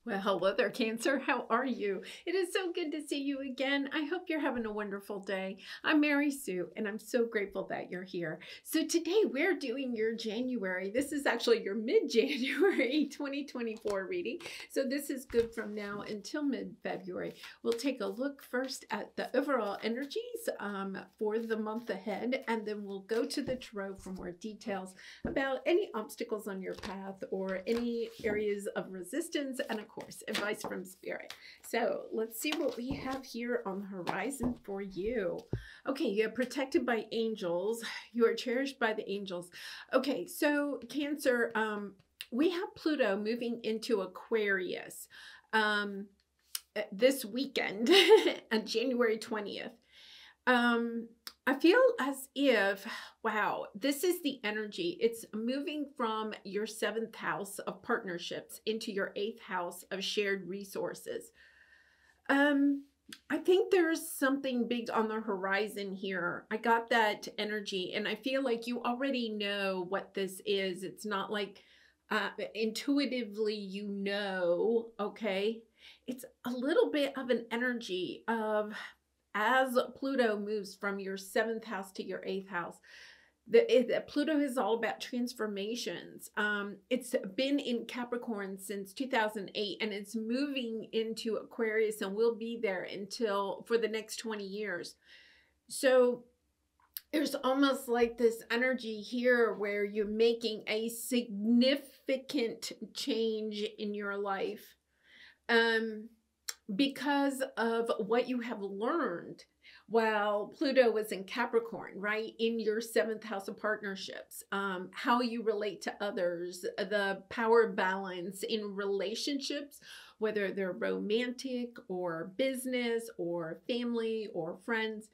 Well, hello there, Cancer. How are you? It is so good to see you again. I hope you're having a wonderful day. I'm Mary Sue, and I'm so grateful that you're here. So today we're doing your January. This is actually your mid-January 2024 reading. So this is good from now until mid-February. We'll take a look first at the overall energies for the month ahead, and then we'll go to the Tarot for more details about any obstacles on your path or any areas of resistance, and of course, advice from Spirit. So let's see what we have here on the horizon for you. Okay, you're protected by angels. You are cherished by the angels. Okay, so Cancer, we have Pluto moving into Aquarius this weekend on January 20th. I feel as if, wow, this is the energy. It's moving from your 7th house of partnerships into your 8th house of shared resources. I think there's something big on the horizon here. I got that energy, and I feel like you already know what this is. It's not like intuitively you know, okay? It's a little bit of an energy of, as Pluto moves from your 7th house to your 8th house, Pluto is all about transformations. It's been in Capricorn since 2008, and it's moving into Aquarius and will be there until for the next 20 years. So there's almost like this energy here where you're making a significant change in your life. Because of what you have learned while Pluto was in Capricorn, right? In your 7th house of partnerships, how you relate to others, the power balance in relationships, whether they're romantic or business or family or friends.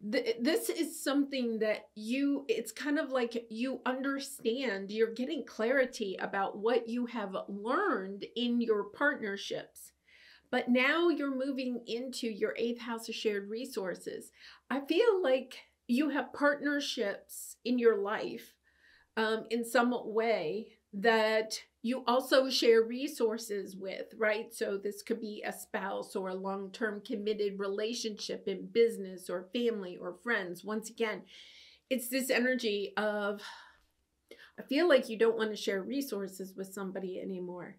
This is something that it's kind of like you understand, you're getting clarity about what you have learned in your partnerships. But now you're moving into your 8th house of shared resources. I feel like you have partnerships in your life in some way that you also share resources with, right? So this could be a spouse or a long-term committed relationship in business or family or friends. Once again, it's this energy of, I feel like you don't want to share resources with somebody anymore.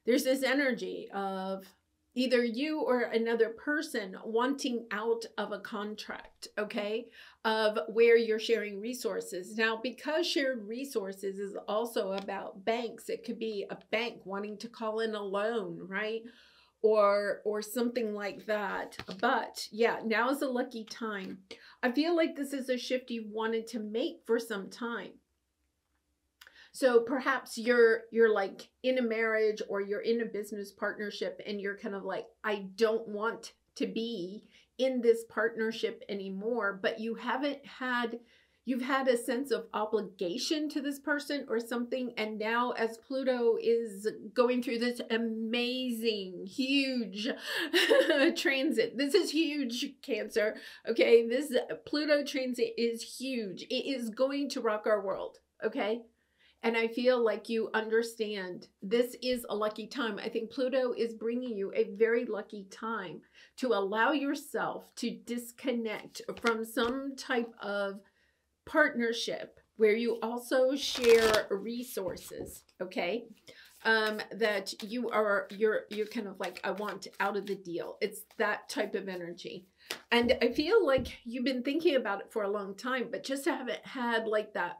There's this energy of either you or another person wanting out of a contract, okay, of where you're sharing resources. Now, because shared resources is also about banks, it could be a bank wanting to call in a loan, right? Or something like that. But yeah, now is a lucky time. I feel like this is a shift you wanted to make for some time. So perhaps you're like in a marriage or you're in a business partnership and you're kind of like, I don't want to be in this partnership anymore, but you've had a sense of obligation to this person or something. And now as Pluto is going through this amazing, huge transit, this is huge, Cancer. Okay. This Pluto transit is huge. It is going to rock our world. Okay. And I feel like you understand this is a lucky time. I think Pluto is bringing you a very lucky time to allow yourself to disconnect from some type of partnership where you also share resources, okay? That you're kind of like, I want out of the deal. It's that type of energy. And I feel like you've been thinking about it for a long time, but just haven't had like that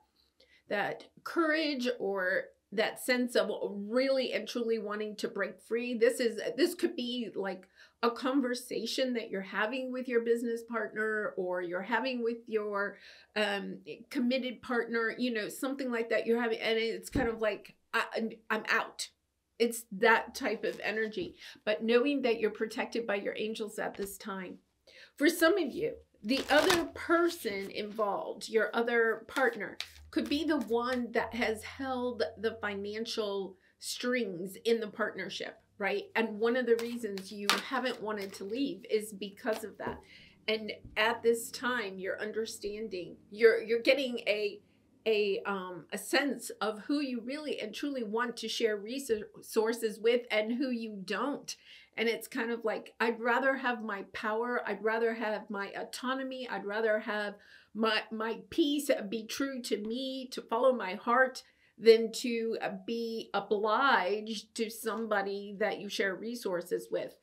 courage or that sense of really and truly wanting to break free. This could be like a conversation that you're having with your business partner or you're having with your committed partner, you know, something like that you're having, and it's kind of like, I'm out. It's that type of energy, but knowing that you're protected by your angels at this time. For some of you, the other person involved, your other partner, could be the one that has held the financial strings in the partnership, right? And one of the reasons you haven't wanted to leave is because of that. And at this time, you're understanding, you're getting a a sense of who you really and truly want to share resources with and who you don't. And it's kind of like, I'd rather have my power, I'd rather have my autonomy, I'd rather have my peace, be true to me, to follow my heart, than to be obliged to somebody that you share resources with.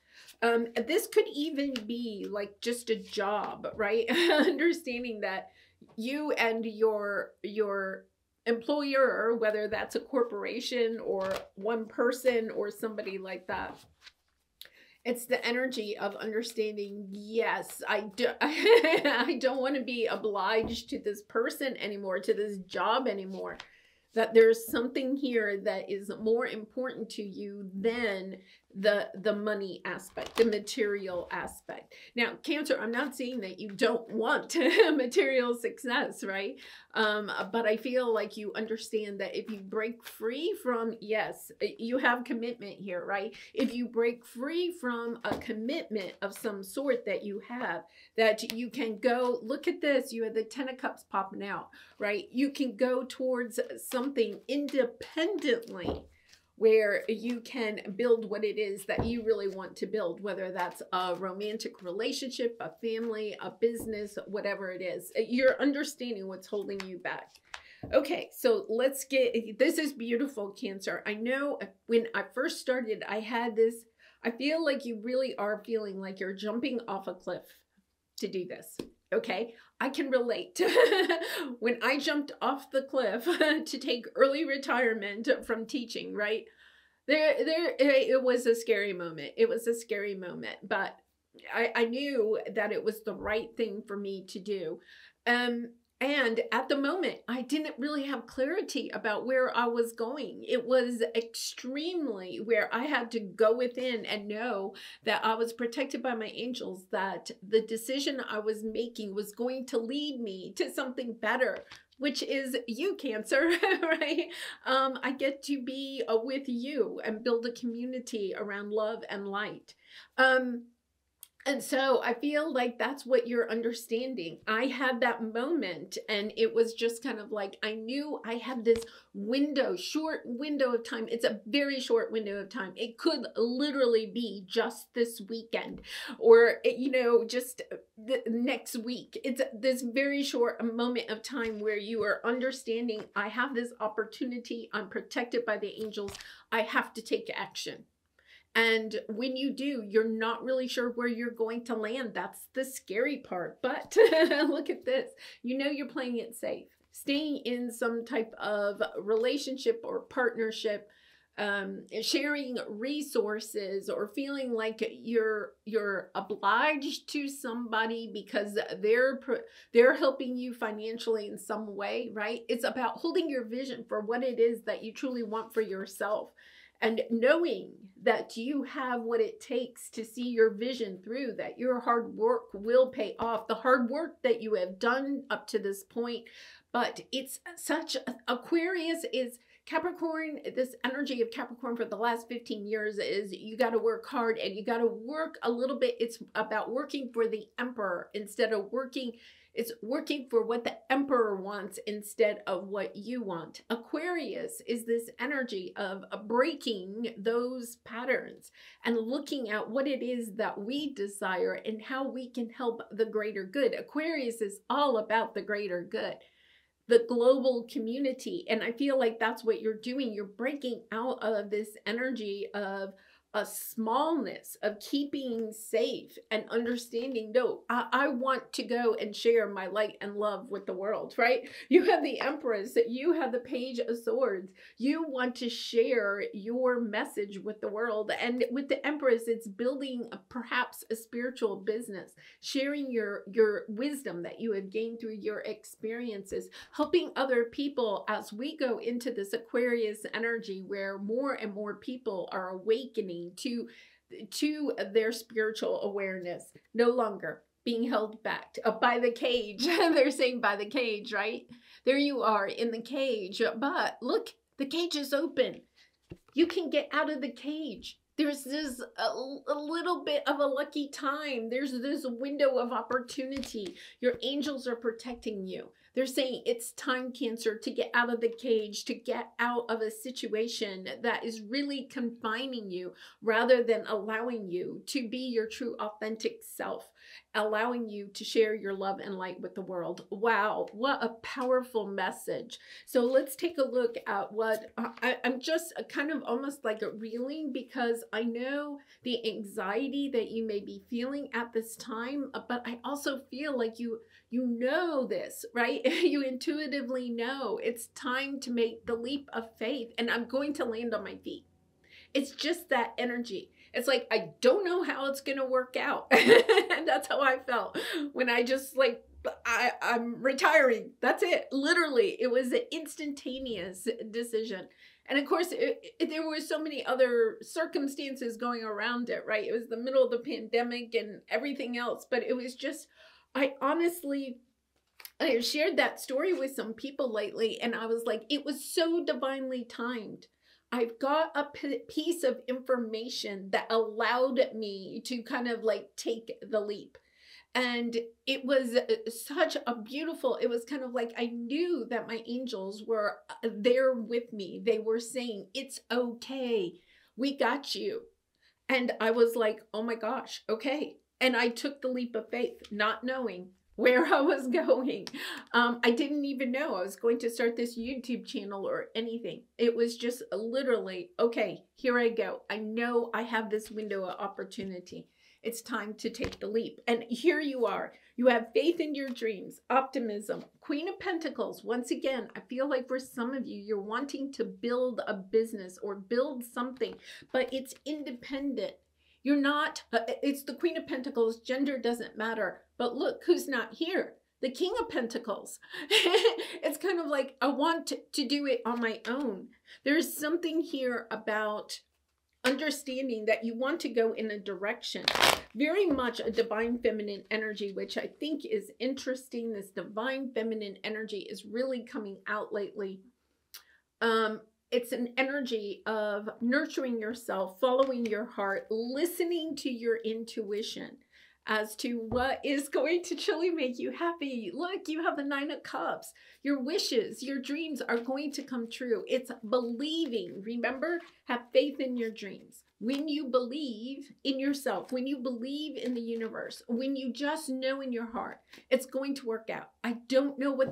This could even be like just a job, right? Understanding that you and your employer, whether that's a corporation or one person or somebody like that, it's the energy of understanding, yes, I don't want to be obliged to this person anymore, to this job anymore. That there's something here that is more important to you than the money aspect, the material aspect. Now, Cancer, I'm not saying that you don't want material success, right? But I feel like you understand that if you break free from, yes, you have commitment here, right? If you break free from a commitment of some sort that you have, that you can go, look at this, you have the 10 of Cups popping out, right? You can go towards something independently where you can build what it is that you really want to build, whether that's a romantic relationship, a family, a business, whatever it is. You're understanding what's holding you back. Okay, so let's get, this is beautiful, Cancer. I know when I first started, I had this, I feel like you really are feeling like you're jumping off a cliff to do this. Okay, I can relate. When I jumped off the cliff to take early retirement from teaching, right? It was a scary moment. It was a scary moment, but I knew that it was the right thing for me to do. And at the moment, I didn't really have clarity about where I was going. It was extremely where I had to go within and know that I was protected by my angels, that the decision I was making was going to lead me to something better, which is you, Cancer, right? I get to be with you and build a community around love and light. And so I feel like that's what you're understanding. I had that moment and it was just kind of like, I knew I had this window, short window of time. It's a very short window of time. It could literally be just this weekend or, you know, just the next week. It's this very short moment of time where you are understanding, I have this opportunity. I'm protected by the angels. I have to take action. And when you do, you're not really sure where you're going to land. That's the scary part. But look at this. You know you're playing it safe. Staying in some type of relationship or partnership, sharing resources or feeling like you're obliged to somebody because they're helping you financially in some way, right? It's about holding your vision for what it is that you truly want for yourself. And knowing that you have what it takes to see your vision through, that your hard work will pay off, the hard work that you have done up to this point. But it's such, Aquarius is Capricorn, this energy of Capricorn for the last 15 years is you got to work hard and you got to work a little bit. It's about working for the emperor instead of working. It's working for what the emperor wants instead of what you want. Aquarius is this energy of breaking those patterns and looking at what it is that we desire and how we can help the greater good. Aquarius is all about the greater good, the global community. And I feel like that's what you're doing. You're breaking out of this energy of a smallness, of keeping safe and understanding, no, I want to go and share my light and love with the world, right? You have the Empress, you have the Page of Swords. You want to share your message with the world. And with the Empress, it's building perhaps a spiritual business, sharing your wisdom that you have gained through your experiences, helping other people as we go into this Aquarius energy where more and more people are awakening to their spiritual awareness, no longer being held back by the cage. They're saying by the cage, right? There you are in the cage, but look, the cage is open. You can get out of the cage. There's this a little bit of a lucky time. There's this window of opportunity. Your angels are protecting you. They're saying it's time, Cancer, to get out of the cage, to get out of a situation that is really confining you rather than allowing you to be your true authentic self, allowing you to share your love and light with the world. Wow, what a powerful message. So let's take a look at what I'm just kind of almost like reeling, because I know the anxiety that you may be feeling at this time, but I also feel like you know this, right? You intuitively know it's time to make the leap of faith, and I'm going to land on my feet. It's just that energy. It's like, I don't know how it's going to work out. And that's how I felt when I just like, I'm retiring. That's it. Literally, it was an instantaneous decision. And of course, there were so many other circumstances going around it, right? It was the middle of the pandemic and everything else, but it was just, I have shared that story with some people lately, and I was like, it was so divinely timed. I've got a piece of information that allowed me to kind of like take the leap. And it was such a beautiful, it was kind of like I knew that my angels were there with me. They were saying, it's okay. We got you. And I was like, oh my gosh, okay. And I took the leap of faith, not knowing where I was going. I didn't even know I was going to start this YouTube channel or anything. It was just literally, okay, here I go. I know I have this window of opportunity. It's time to take the leap. And here you are. You have faith in your dreams, optimism, Queen of Pentacles. Once again, I feel like for some of you, you're wanting to build a business or build something, but it's independent. You're not, it's the Queen of Pentacles, gender doesn't matter. But look who's not here, the King of Pentacles. It's kind of like, I want to do it on my own. There's something here about understanding that you want to go in a direction, very much a divine feminine energy, which I think is interesting. This divine feminine energy is really coming out lately. It's an energy of nurturing yourself, following your heart, listening to your intuition as to what is going to truly make you happy. Look, you have the Nine of Cups. Your wishes, your dreams are going to come true. It's believing. Remember, have faith in your dreams. When you believe in yourself, when you believe in the universe, when you just know in your heart, it's going to work out. I don't know what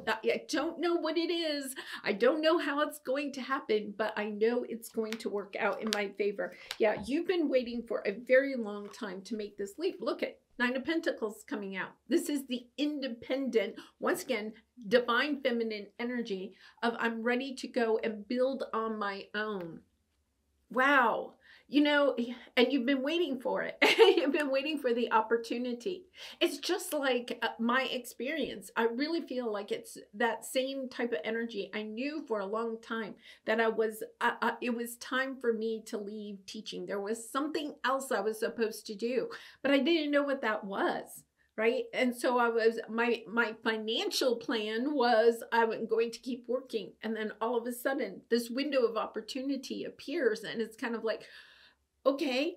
it is. I don't know how it's going to happen, but I know it's going to work out in my favor. Yeah, you've been waiting for a very long time to make this leap. Look at Nine of Pentacles coming out. This is the independent, once again, divine feminine energy of I'm ready to go and build on my own. Wow. You know, and you've been waiting for it. You've been waiting for the opportunity. It's just like my experience. I really feel like it's that same type of energy. I knew for a long time that it was time for me to leave teaching. There was something else I was supposed to do, but I didn't know what that was. Right. And so my financial plan was I was going to keep working. And then all of a sudden this window of opportunity appears, and it's kind of like, okay,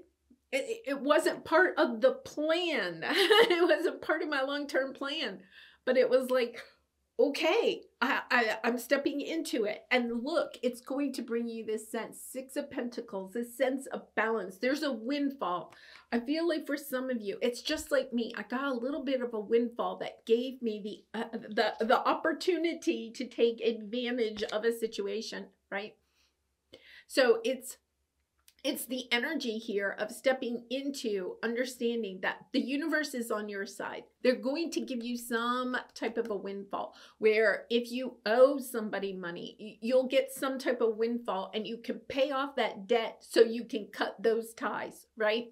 it wasn't part of the plan. It wasn't part of my long-term plan, but it was like, okay, I'm stepping into it. And look, it's going to bring you this sense, Six of Pentacles, this sense of balance. There's a windfall. I feel like for some of you, it's just like me. I got a little bit of a windfall that gave me the opportunity to take advantage of a situation, right? So it's the energy here of stepping into understanding that the universe is on your side. They're going to give you some type of a windfall where if you owe somebody money, you'll get some type of windfall and you can pay off that debt so you can cut those ties, right?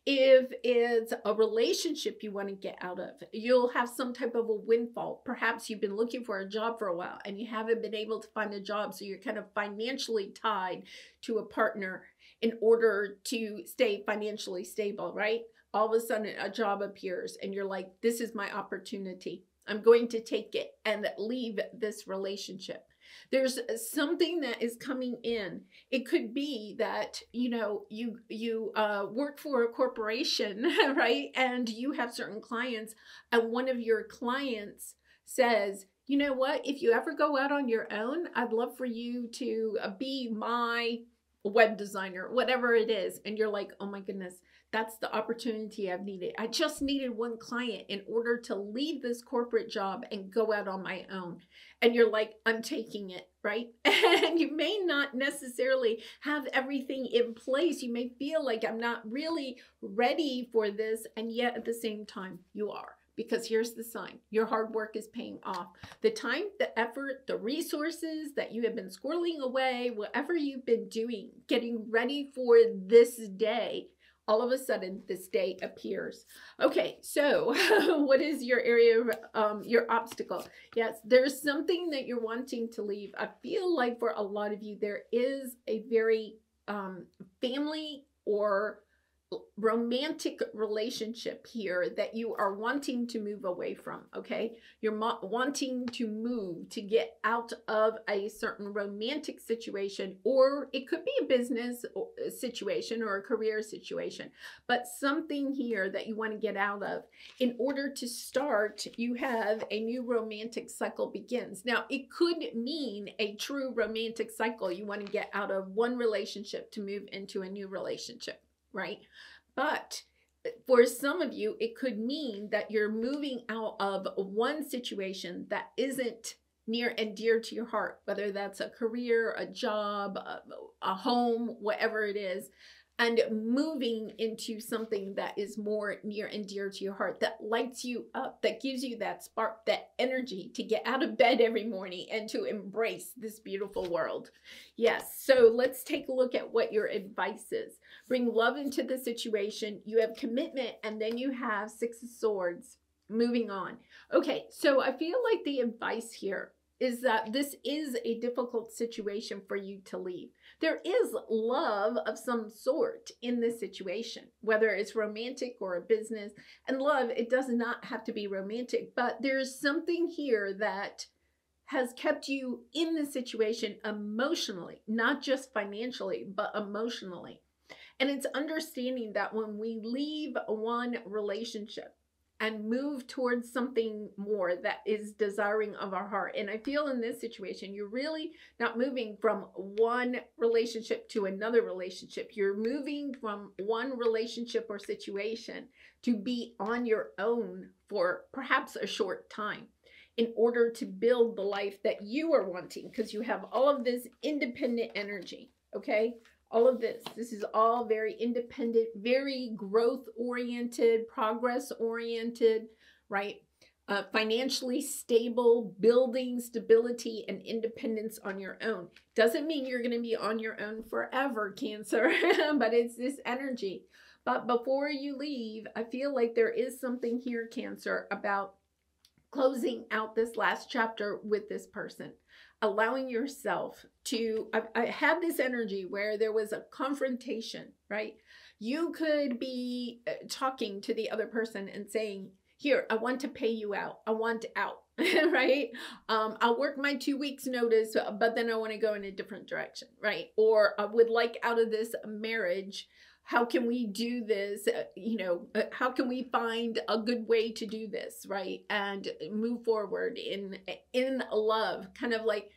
If it's a relationship you want to get out of, you'll have some type of a windfall. Perhaps you've been looking for a job for a while and you haven't been able to find a job, so you're kind of financially tied to a partner in order to stay financially stable, right? All of a sudden a job appears and you're like, this is my opportunity. I'm going to take it and leave this relationship. There's something that is coming in. It could be that, you know, you work for a corporation, right? And you have certain clients, and one of your clients says, you know what? If you ever go out on your own, I'd love for you to be my web designer, whatever it is. And you're like, oh my goodness, that's the opportunity I've needed. I just needed one client in order to leave this corporate job and go out on my own. And you're like, I'm taking it, right? And you may not necessarily have everything in place. You may feel like I'm not really ready for this. And yet at the same time, you are. Because here's the sign, your hard work is paying off. The time, the effort, the resources that you have been squirreling away, whatever you've been doing, getting ready for this day, all of a sudden this day appears. Okay, so what is your area of your obstacle? Yes, there's something that you're wanting to leave. I feel like for a lot of you, there is a very family or romantic relationship here that you are wanting to move away from, okay? You're wanting to move, to get out of a certain romantic situation, or it could be a business situation or a career situation, but something here that you want to get out of. In order to start, you have a new romantic cycle begins. Now, it could mean a true romantic cycle. You want to get out of one relationship to move into a new relationship, right? But for some of you, it could mean that you're moving out of one situation that isn't near and dear to your heart, whether that's a career, a job, a home, whatever it is, and moving into something that is more near and dear to your heart, that lights you up, that gives you that spark, that energy to get out of bed every morning and to embrace this beautiful world. Yes, so let's take a look at what your advice is. Bring love into the situation. You have commitment, and then you have Six of Swords. Moving on. Okay, so I feel like the advice here is that this is a difficult situation for you to leave. There is love of some sort in this situation, whether it's romantic or a business. And love, it does not have to be romantic, but there's something here that has kept you in this situation emotionally, not just financially, but emotionally. And it's understanding that when we leave one relationship and move towards something more that is desiring of our heart. And I feel in this situation, you're really not moving from one relationship to another relationship. You're moving from one relationship or situation to be on your own for perhaps a short time in order to build the life that you are wanting, because you have all of this independent energy, okay? All of this is all very independent, very growth-oriented, progress-oriented, right? Financially stable, building stability and independence on your own. Doesn't mean you're going to be on your own forever, Cancer, but it's this energy. But before you leave, I feel like there is something here, Cancer, about closing out this last chapter with this person. Allowing yourself to, I had this energy where there was a confrontation, right? You could be talking to the other person and saying, here, I want to pay you out. I want out, right? I'll work my 2 weeks notice, but then I want to go in a different direction, right? Or I would like out of this marriage. How can we do this? How can we find a good way to do this, right? And move forward in love, kind of like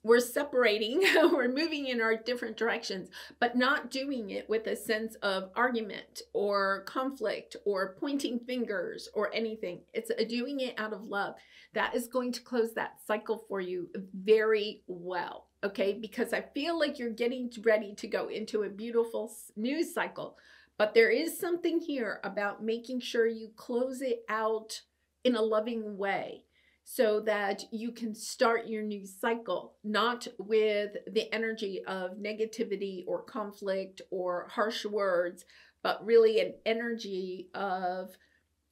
we're separating, we're moving in our different directions, but not doing it with a sense of argument or conflict or pointing fingers or anything. It's doing it out of love. That is going to close that cycle for you very well. Okay, because I feel like you're getting ready to go into a beautiful new cycle, but there is something here about making sure you close it out in a loving way so that you can start your new cycle, not with the energy of negativity or conflict or harsh words, but really an energy of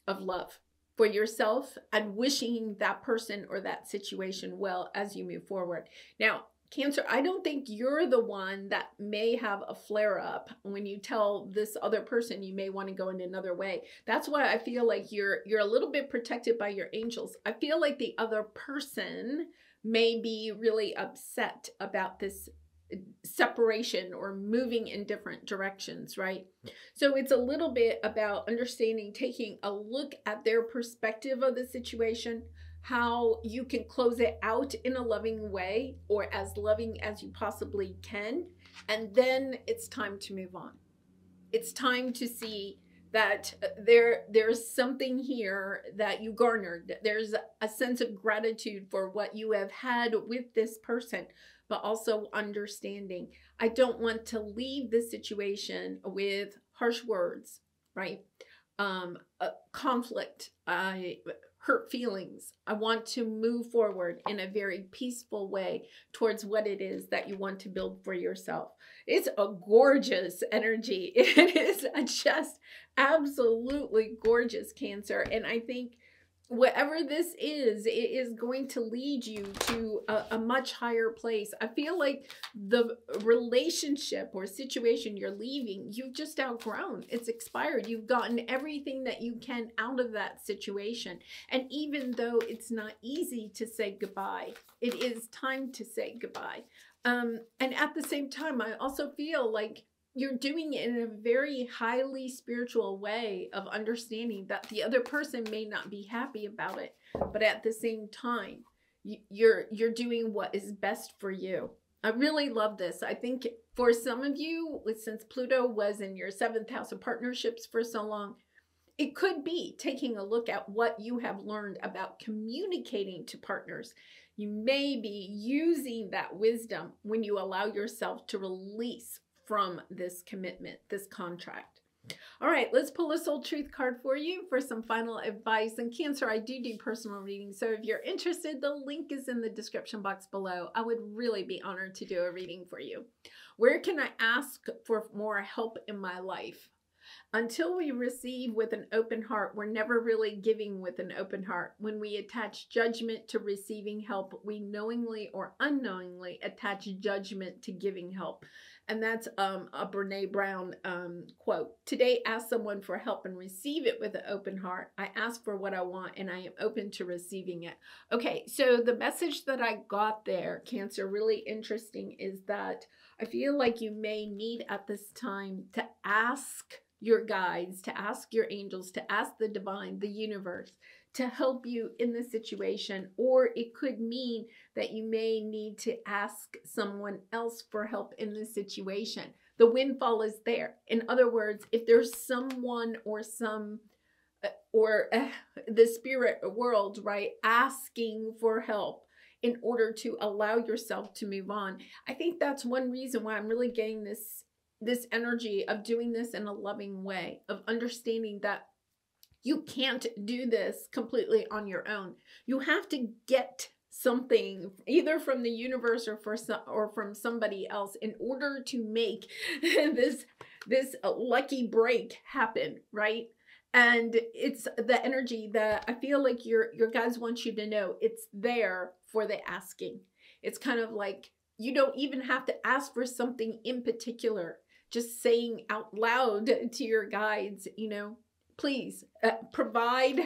love for yourself and wishing that person or that situation well as you move forward. Now, Cancer, I don't think you're the one that may have a flare-up when you tell this other person you may want to go in another way. That's why I feel like you're a little bit protected by your angels. I feel like the other person may be really upset about this separation or moving in different directions, right? So it's a little bit about understanding, taking a look at their perspective of the situation, how you can close it out in a loving way, or as loving as you possibly can. And then it's time to move on. It's time to see that there's something here that you garnered. There's a sense of gratitude for what you have had with this person, but also understanding, I don't want to leave this situation with harsh words, right? Conflict, hurt feelings. I want to move forward in a very peaceful way towards what it is that you want to build for yourself. It's a gorgeous energy. It is just absolutely gorgeous, Cancer. And I think whatever this is, it is going to lead you to a much higher place. I feel like the relationship or situation you're leaving, you've just outgrown. It's expired. You've gotten everything that you can out of that situation. And even though it's not easy to say goodbye, it is time to say goodbye. And at the same time, I also feel like you're doing it in a very highly spiritual way of understanding that the other person may not be happy about it, but at the same time, you're doing what is best for you. I really love this. I think for some of you, since Pluto was in your 7th house of partnerships for so long, it could be taking a look at what you have learned about communicating to partners. You may be using that wisdom when you allow yourself to release from this commitment, this contract. All right, let's pull a soul truth card for you for some final advice. And Cancer, I do personal readings, so if you're interested, the link is in the description box below. I would really be honored to do a reading for you. Where can I ask for more help in my life? Until we receive with an open heart, we're never really giving with an open heart. When we attach judgment to receiving help, we knowingly or unknowingly attach judgment to giving help. And that's a Brene Brown quote. Today, ask someone for help and receive it with an open heart. I ask for what I want and I am open to receiving it. Okay, so the message that I got there, Cancer, really interesting, is that I feel like you may need at this time to ask your guides, to ask your angels, to ask the divine, the universe, to help you in this situation. Or it could mean that you may need to ask someone else for help in this situation. The windfall is there. In other words, if there's someone or the spirit world, right, asking for help in order to allow yourself to move on. I think that's one reason why I'm really getting this energy of doing this in a loving way, of understanding that you can't do this completely on your own. You have to get something either from the universe or from somebody else in order to make this lucky break happen, right? And it's the energy that I feel like your guides want you to know it's there for the asking. It's kind of like you don't even have to ask for something in particular. Just saying out loud to your guides, you know, please provide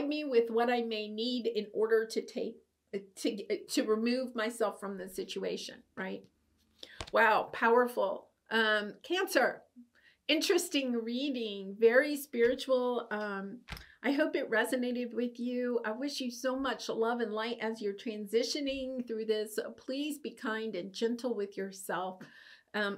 me with what I may need in order to remove myself from the situation, right? Wow, powerful. Cancer, interesting reading, very spiritual. I hope it resonated with you. I wish you so much love and light as you're transitioning through this. Please be kind and gentle with yourself.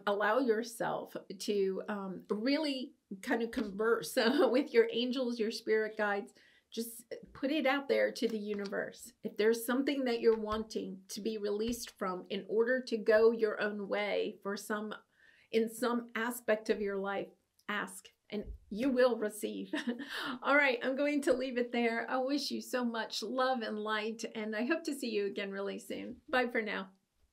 Allow yourself to really kind of converse with your angels, your spirit guides. Just put it out there to the universe. If there's something that you're wanting to be released from in order to go your own way in some aspect of your life, ask and you will receive. All right, I'm going to leave it there. I wish you so much love and light, and I hope to see you again really soon. Bye for now.